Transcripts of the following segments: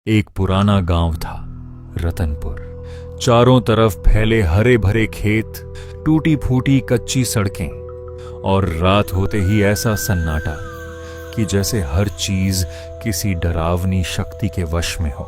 एक पुराना गांव था, रतनपुर। चारों तरफ फैले हरे भरे खेत, टूटी फूटी कच्ची सड़कें और रात होते ही ऐसा सन्नाटा कि जैसे हर चीज किसी डरावनी शक्ति के वश में हो।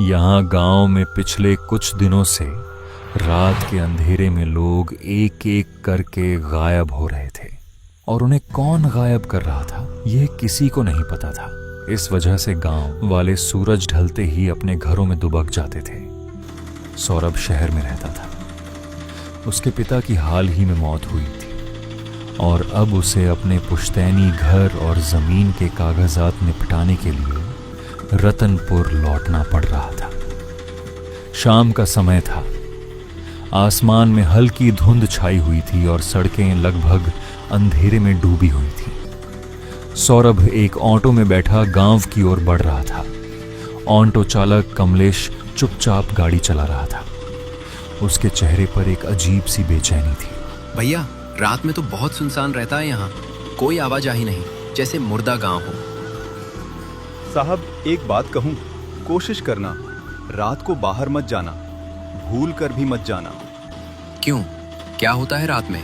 यहां गांव में पिछले कुछ दिनों से रात के अंधेरे में लोग एक एक करके गायब हो रहे थे और उन्हें कौन गायब कर रहा था यह किसी को नहीं पता था। इस वजह से गांव वाले सूरज ढलते ही अपने घरों में दुबक जाते थे। सौरभ शहर में रहता था। उसके पिता की हाल ही में मौत हुई थी और अब उसे अपने पुश्तैनी घर और जमीन के कागजात निपटाने के लिए रतनपुर लौटना पड़ रहा था। शाम का समय था। आसमान में हल्की धुंध छाई हुई थी और सड़कें लगभग अंधेरे में डूबी हुई थी। सौरभ एक ऑटो में बैठा गांव की ओर बढ़ रहा था। ऑटो चालक कमलेश चुपचाप गाड़ी चला रहा था। उसके चेहरे पर एक अजीब सी बेचैनी थी। भैया, रात में तो बहुत सुनसान रहता है यहाँ। कोई आवाजाही नहीं, जैसे मुर्दा गांव हो। साहब, एक बात कहूँ, कोशिश करना रात को बाहर मत जाना, भूल कर भी मत जाना। क्यों? क्या होता है रात में?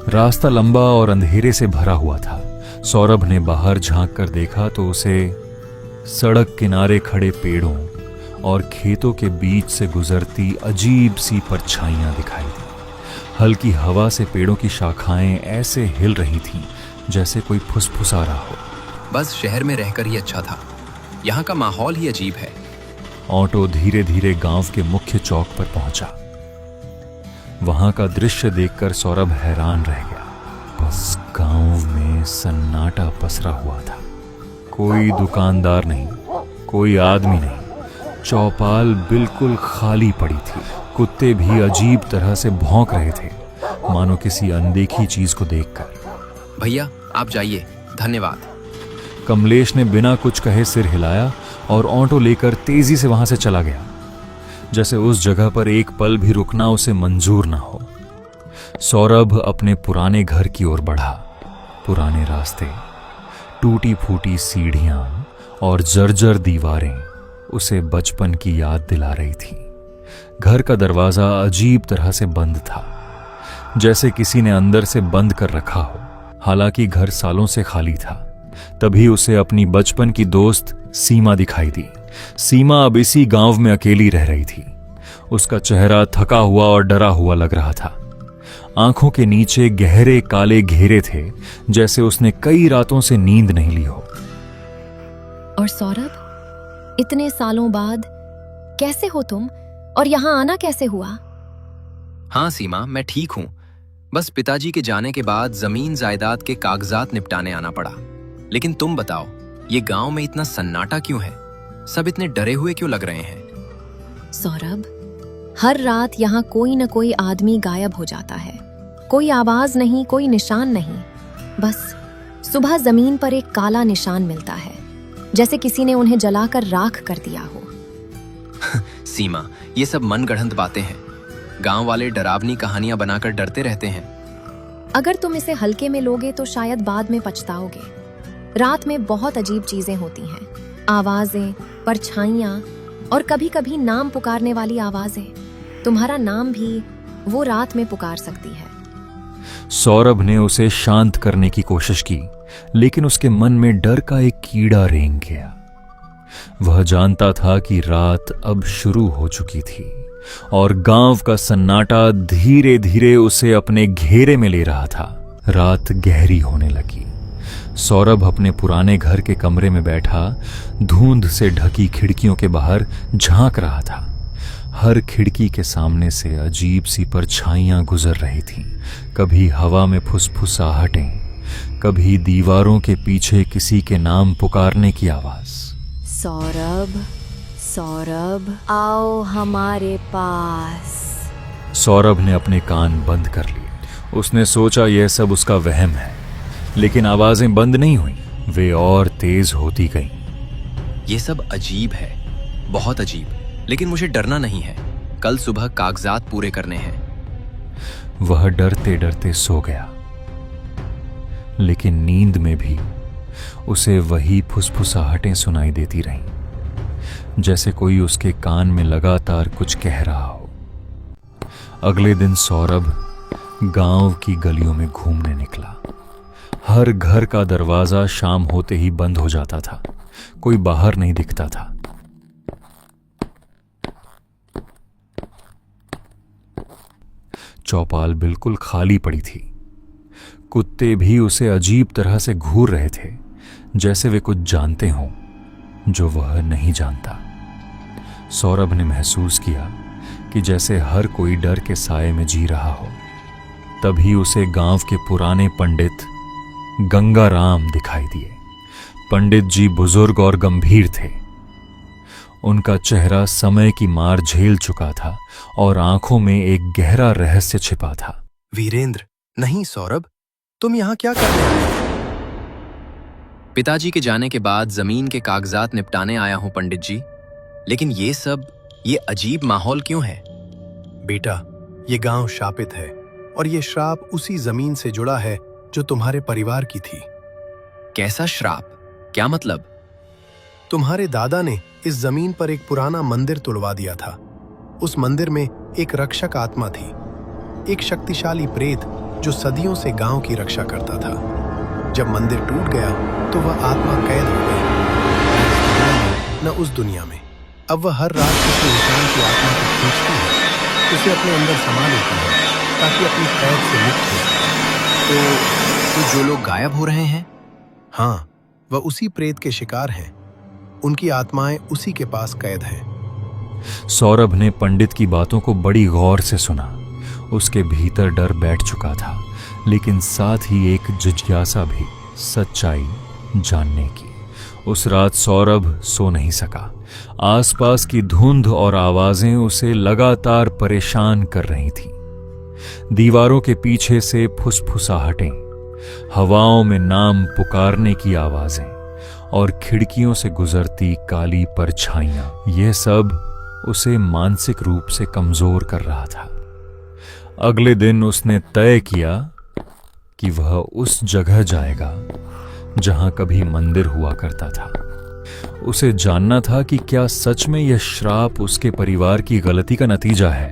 रास्ता लंबा और अंधेरे से भरा हुआ था। सौरभ ने बाहर झांक कर देखा तो उसे सड़क किनारे खड़े पेड़ों और खेतों के बीच से गुजरती अजीब सी परछाइयां दिखाई दी। हल्की हवा से पेड़ों की शाखाएं ऐसे हिल रही थीं जैसे कोई फुसफुसा रहा हो। बस शहर में रहकर ही अच्छा था। यहाँ का माहौल ही अजीब है। ऑटो धीरे धीरे गांव के मुख्य चौक पर पहुंचा। वहां का दृश्य देखकर सौरभ हैरान रह गया। बस गांव में सन्नाटा पसरा हुआ था। कोई दुकानदार नहीं, कोई आदमी नहीं। चौपाल बिल्कुल खाली पड़ी थी। कुत्ते भी अजीब तरह से भौंक रहे थे, मानो किसी अनदेखी चीज को देखकर। भैया, आप जाइए, धन्यवाद। कमलेश ने बिना कुछ कहे सिर हिलाया और ऑटो लेकर तेजी से वहां से चला गया, जैसे उस जगह पर एक पल भी रुकना उसे मंजूर ना हो। सौरभ अपने पुराने घर की ओर बढ़ा। पुराने रास्ते, टूटी फूटी सीढ़ियां और जर्जर दीवारें उसे बचपन की याद दिला रही थी। घर का दरवाजा अजीब तरह से बंद था, जैसे किसी ने अंदर से बंद कर रखा हो। हालांकि घर सालों से खाली था। तभी उसे अपनी बचपन की दोस्त सीमा दिखाई दी। सीमा अब इसी गांव में अकेली रह रही थी। उसका चेहरा थका हुआ और डरा हुआ लग रहा था। आंखों के नीचे गहरे काले घेरे थे, जैसे उसने कई रातों से नींद नहीं ली हो। और सौरभ, इतने सालों बाद कैसे हो तुम? और यहाँ आना कैसे हुआ? हाँ सीमा, मैं ठीक हूँ। बस पिताजी के जाने के बाद जमीन जायदाद के कागजात निपटाने आना पड़ा। लेकिन तुम बताओ, ये गांव में इतना सन्नाटा क्यों है? सब इतने डरे हुए क्यों लग रहे हैं? सौरभ, हर रात यहाँ कोई न कोई आदमी गायब हो जाता है। कोई आवाज नहीं, कोई निशान नहीं। बस सुबह जमीन पर एक काला निशान मिलता है, जैसे किसी ने उन्हें जलाकर राख कर दिया हो। सीमा, ये सब मनगढ़ंत बातें हैं। गांव वाले डरावनी कहानियां बनाकर डरते रहते हैं। अगर तुम इसे हल्के में लोगे तो शायद बाद में पछताओगे। रात में बहुत अजीब चीजें होती हैं। आवाजें, परछाइयां और कभी कभी नाम पुकारने वाली आवाजें। तुम्हारा नाम भी वो रात में पुकार सकती है। सौरभ ने उसे शांत करने की कोशिश की, लेकिन उसके मन में डर का एक कीड़ा रेंग गया। वह जानता था कि रात अब शुरू हो चुकी थी और गांव का सन्नाटा धीरे धीरे उसे अपने घेरे में ले रहा था। रात गहरी होने लगी। सौरभ अपने पुराने घर के कमरे में बैठा धुंध से ढकी खिड़कियों के बाहर झांक रहा था। हर खिड़की के सामने से अजीब सी परछाइयां गुजर रही थीं। कभी हवा में फुसफुसाहटें, कभी दीवारों के पीछे किसी के नाम पुकारने की आवाज। सौरभ, सौरभ, आओ हमारे पास। सौरभ ने अपने कान बंद कर लिए। उसने सोचा यह सब उसका वहम है, लेकिन आवाजें बंद नहीं हुई, वे और तेज होती गईं। ये सब अजीब है, बहुत अजीब। लेकिन मुझे डरना नहीं है। कल सुबह कागजात पूरे करने हैं। वह डरते डरते सो गया। लेकिन नींद में भी उसे वही फुसफुसाहटें सुनाई देती रहीं, जैसे कोई उसके कान में लगातार कुछ कह रहा हो। अगले दिन सौरभ गांव की गलियों में घूमने निकला। हर घर का दरवाजा शाम होते ही बंद हो जाता था, कोई बाहर नहीं दिखता था। चौपाल बिल्कुल खाली पड़ी थी। कुत्ते भी उसे अजीब तरह से घूर रहे थे, जैसे वे कुछ जानते हों जो वह नहीं जानता। सौरभ ने महसूस किया कि जैसे हर कोई डर के साए में जी रहा हो। तभी उसे गांव के पुराने पंडित गंगाराम दिखाई दिए। पंडित जी बुजुर्ग और गंभीर थे। उनका चेहरा समय की मार झेल चुका था और आंखों में एक गहरा रहस्य छिपा था। वीरेंद्र, नहीं सौरभ, तुम यहाँ क्या कर रहे हो? पिताजी के जाने के बाद जमीन के कागजात निपटाने आया हूं पंडित जी। लेकिन ये अजीब माहौल क्यों है? बेटा, ये गांव शापित है और ये श्राप उसी जमीन से जुड़ा है जो तुम्हारे परिवार की थी। कैसा श्राप? क्या मतलब? तुम्हारे दादा ने इस जमीन पर एक पुराना मंदिर तुड़वा दिया था। उस मंदिर में एक रक्षक आत्मा थी, एक शक्तिशाली प्रेत जो सदियों से गांव की रक्षा करता था। जब मंदिर टूट गया तो वह आत्मा कैद हो गई, न उस दुनिया में। अब वह हर रात किसी इंसान की आत्मा को खींचती है, उसे अपने अंदर समा लेती है ताकि अपनी कैद से मुक्त हो सके। तो जो लोग गायब हो रहे हैं? हाँ, वह उसी प्रेत के शिकार हैं। उनकी आत्माएं उसी के पास कैद हैं। सौरभ ने पंडित की बातों को बड़ी गौर से सुना। उसके भीतर डर बैठ चुका था, लेकिन साथ ही एक जिज्ञासा भी, सच्चाई जानने की। उस रात सौरभ सो नहीं सका। आसपास की धुंध और आवाजें उसे लगातार परेशान कर रही थीं। दीवारों के पीछे से फुसफुसाहटें, हवाओं में नाम पुकारने की आवाजें और खिड़कियों से गुजरती काली परछाइयां, यह सब उसे मानसिक रूप से कमजोर कर रहा था। अगले दिन उसने तय किया कि वह उस जगह जाएगा जहां कभी मंदिर हुआ करता था। उसे जानना था कि क्या सच में यह श्राप उसके परिवार की गलती का नतीजा है।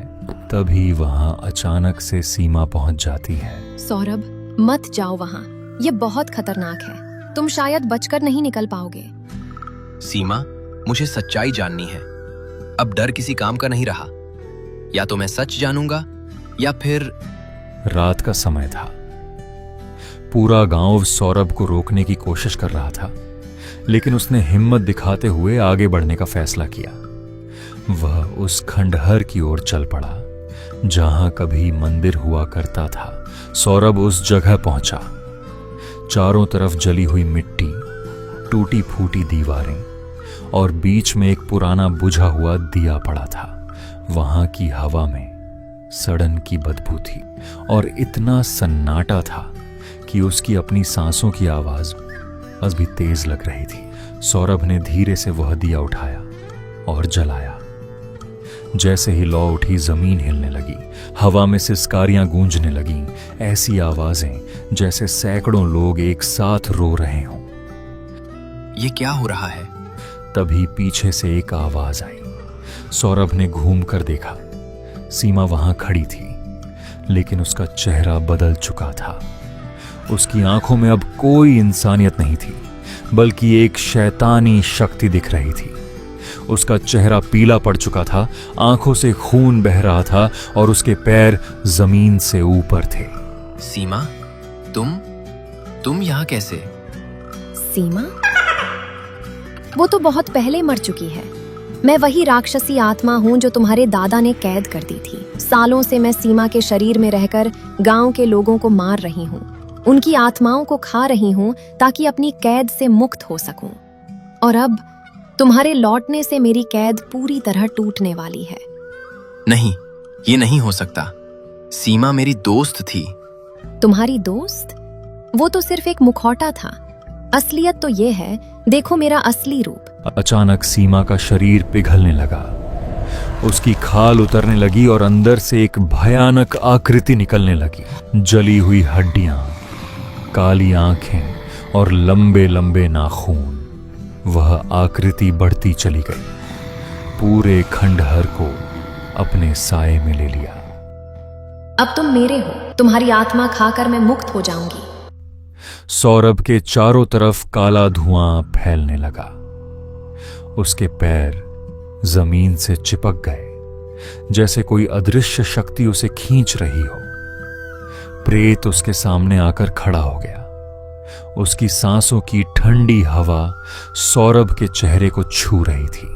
तभी वहां अचानक से सीमा पहुंच जाती है। सौरभ, मत जाओ वहां, यह बहुत खतरनाक है। तुम शायद बचकर नहीं निकल पाओगे। सीमा, मुझे सच्चाई जाननी है। अब डर किसी काम का नहीं रहा। या तो मैं सच जानूंगा या फिर। रात का समय था। पूरा गांव सौरभ को रोकने की कोशिश कर रहा था, लेकिन उसने हिम्मत दिखाते हुए आगे बढ़ने का फैसला किया। वह उस खंडहर की ओर चल पड़ा जहां कभी मंदिर हुआ करता था। सौरभ उस जगह पहुंचा। चारों तरफ जली हुई मिट्टी, टूटी फूटी दीवारें और बीच में एक पुराना बुझा हुआ दिया पड़ा था। वहां की हवा में सड़न की बदबू थी और इतना सन्नाटा था कि उसकी अपनी सांसों की आवाज बस भी तेज लग रही थी। सौरभ ने धीरे से वह दिया उठाया और जलाया। जैसे ही लौ उठी, जमीन हिलने लगी, हवा में सिसकारियां गूंजने लगीं, ऐसी आवाजें जैसे सैकड़ों लोग एक साथ रो रहे हों। ये क्या हो रहा है? तभी पीछे से एक आवाज आई। सौरभ ने घूम कर देखा। सीमा वहां खड़ी थी, लेकिन उसका चेहरा बदल चुका था। उसकी आंखों में अब कोई इंसानियत नहीं थी, बल्कि एक शैतानी शक्ति दिख रही थी। उसका चेहरा पीला पड़ चुका था, आंखों से खून बह रहा था और उसके पैर जमीन से ऊपर थे। सीमा, तुम यहाँ कैसे? सीमा? वो तो बहुत पहले मर चुकी है। मैं वही राक्षसी आत्मा हूँ जो तुम्हारे दादा ने कैद कर दी थी। सालों से मैं सीमा के शरीर में रहकर गांव के लोगों को मार रही हूँ, उनकी आत्माओं को खा रही हूँ ताकि अपनी कैद से मुक्त हो सकूं। और अब तुम्हारे लौटने से मेरी कैद पूरी तरह टूटने वाली है। नहीं, ये नहीं हो सकता। सीमा मेरी दोस्त थी। तुम्हारी दोस्त? वो तो सिर्फ एक मुखौटा था। असलियत तो ये है, देखो मेरा असली रूप। अचानक सीमा का शरीर पिघलने लगा। उसकी खाल उतरने लगी और अंदर से एक भयानक आकृति निकलने लगी। जली हुई हड्डियां, काली आंखें और लंबे लंबे नाखून। वह आकृति बढ़ती चली गई, पूरे खंडहर को अपने साए में ले लिया। अब तुम मेरे हो, तुम्हारी आत्मा खाकर मैं मुक्त हो जाऊंगी। सौरभ के चारों तरफ काला धुआं फैलने लगा। उसके पैर जमीन से चिपक गए, जैसे कोई अदृश्य शक्ति उसे खींच रही हो। प्रेत उसके सामने आकर खड़ा हो गया। उसकी सांसों की ठंडी हवा सौरभ के चेहरे को छू रही थी।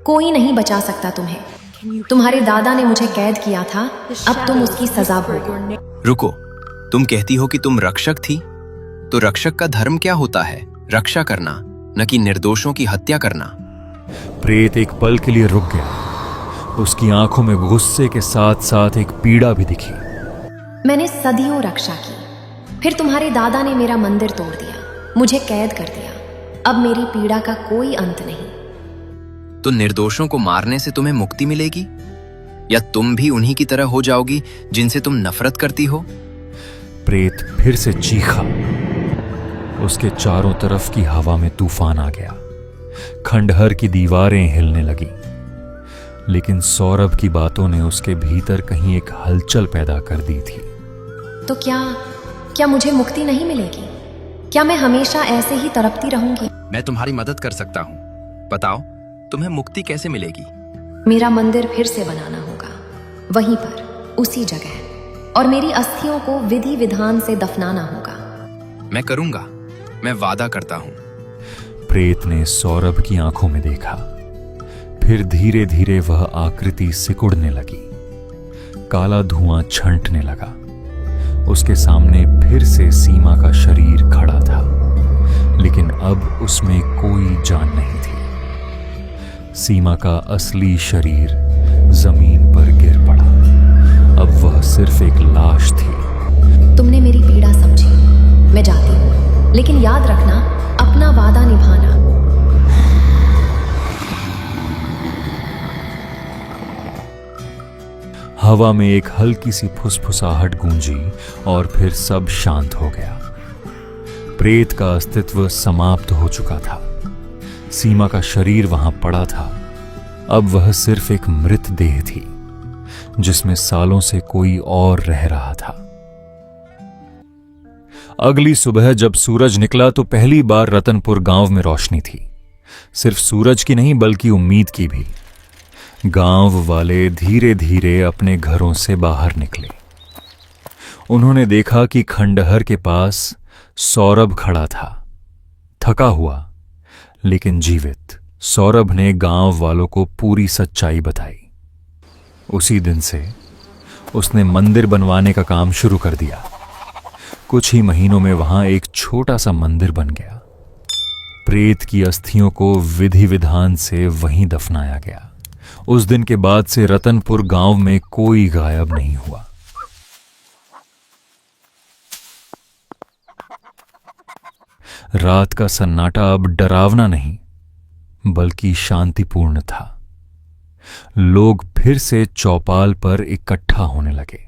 कोई नहीं बचा सकता तुम्हें। तुम्हारे दादा ने मुझे कैद किया था, अब तुम उसकी सजा भोगो। रुको, तुम कहती हो कि तुम रक्षक थी, तो रक्षक का धर्म क्या होता है? रक्षा करना, न कि निर्दोषों की हत्या करना। प्रेत एक पल के लिए रुक गया। उसकी आंखों में गुस्से के साथ साथ एक पीड़ा भी दिखी। मैंने सदियों रक्षा की, फिर तुम्हारे दादा ने मेरा मंदिर तोड़ दिया, मुझे कैद कर दिया। अब मेरी पीड़ा का कोई अंत नहीं। तो निर्दोषों को मारने से तुम्हें मुक्ति मिलेगी, या तुम भी उन्हीं की तरह हो जाओगी जिनसे तुम नफरत करती हो? प्रेत फिर से चीखा। उसके चारों तरफ की हवा में तूफान आ गया। खंडहर की दीवारें हिलने लगी। लेकिन सौरभ की बातों ने उसके भीतर कहीं एक हलचल पैदा कर दी थी। तो क्या मुझे मुक्ति नहीं मिलेगी? क्या मैं हमेशा ऐसे ही तड़पती रहूंगी? मैं तुम्हारी मदद कर सकता हूँ। बताओ, तुम्हें मुक्ति कैसे मिलेगी? मेरा मंदिर फिर से बनाना होगा, वहीं पर, उसी जगह, और मेरी अस्थियों को विधि विधान से दफनाना होगा। मैं करूंगा, मैं वादा करता हूँ। प्रेत ने सौरभ की आंखों में देखा। फिर धीरे धीरे वह आकृति सिकुड़ने लगी। काला धुआं छंटने लगा। उसके सामने फिर से सीमा का शरीर खड़ा था, लेकिन अब उसमें कोई जान नहीं थी। सीमा का असली शरीर जमीन पर गिर पड़ा। अब वह सिर्फ एक लाश थी। तुमने मेरी पीड़ा समझी, मैं जाती हूँ, लेकिन याद रखना, अपना वादा निभाना। हवा में एक हल्की सी फुसफुसाहट गूंजी और फिर सब शांत हो गया। प्रेत का अस्तित्व समाप्त हो चुका था। सीमा का शरीर वहां पड़ा था। अब वह सिर्फ एक मृत देह थी, जिसमें सालों से कोई और रह रहा था। अगली सुबह जब सूरज निकला तो पहली बार रतनपुर गांव में रोशनी थी। सिर्फ सूरज की नहीं, बल्कि उम्मीद की भी। गांव वाले धीरे धीरे अपने घरों से बाहर निकले। उन्होंने देखा कि खंडहर के पास सौरभ खड़ा था, थका हुआ लेकिन जीवित। सौरभ ने गांव वालों को पूरी सच्चाई बताई। उसी दिन से उसने मंदिर बनवाने का काम शुरू कर दिया। कुछ ही महीनों में वहां एक छोटा सा मंदिर बन गया। प्रेत की अस्थियों को विधि विधान से वहीं दफनाया गया। उस दिन के बाद से रतनपुर गांव में कोई गायब नहीं हुआ। रात का सन्नाटा अब डरावना नहीं, बल्कि शांतिपूर्ण था। लोग फिर से चौपाल पर इकट्ठा होने लगे।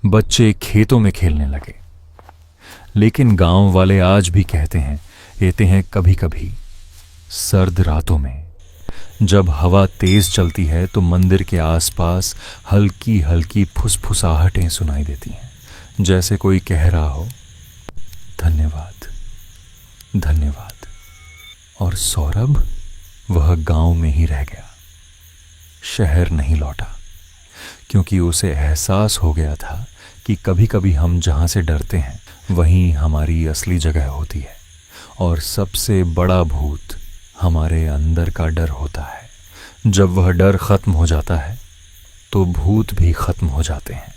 बच्चे खेतों में खेलने लगे। लेकिन गांव वाले आज भी कहते हैं कभी कभी सर्द रातों में जब हवा तेज चलती है तो मंदिर के आसपास हल्की हल्की फुसफुसाहटें सुनाई देती हैं, जैसे कोई कह रहा हो, धन्यवाद, धन्यवाद। और सौरभ, वह गांव में ही रह गया, शहर नहीं लौटा, क्योंकि उसे एहसास हो गया था कि कभी कभी हम जहां से डरते हैं वहीं हमारी असली जगह होती है। और सबसे बड़ा भूत हमारे अंदर का डर होता है। जब वह डर खत्म हो जाता है तो भूत भी खत्म हो जाते हैं।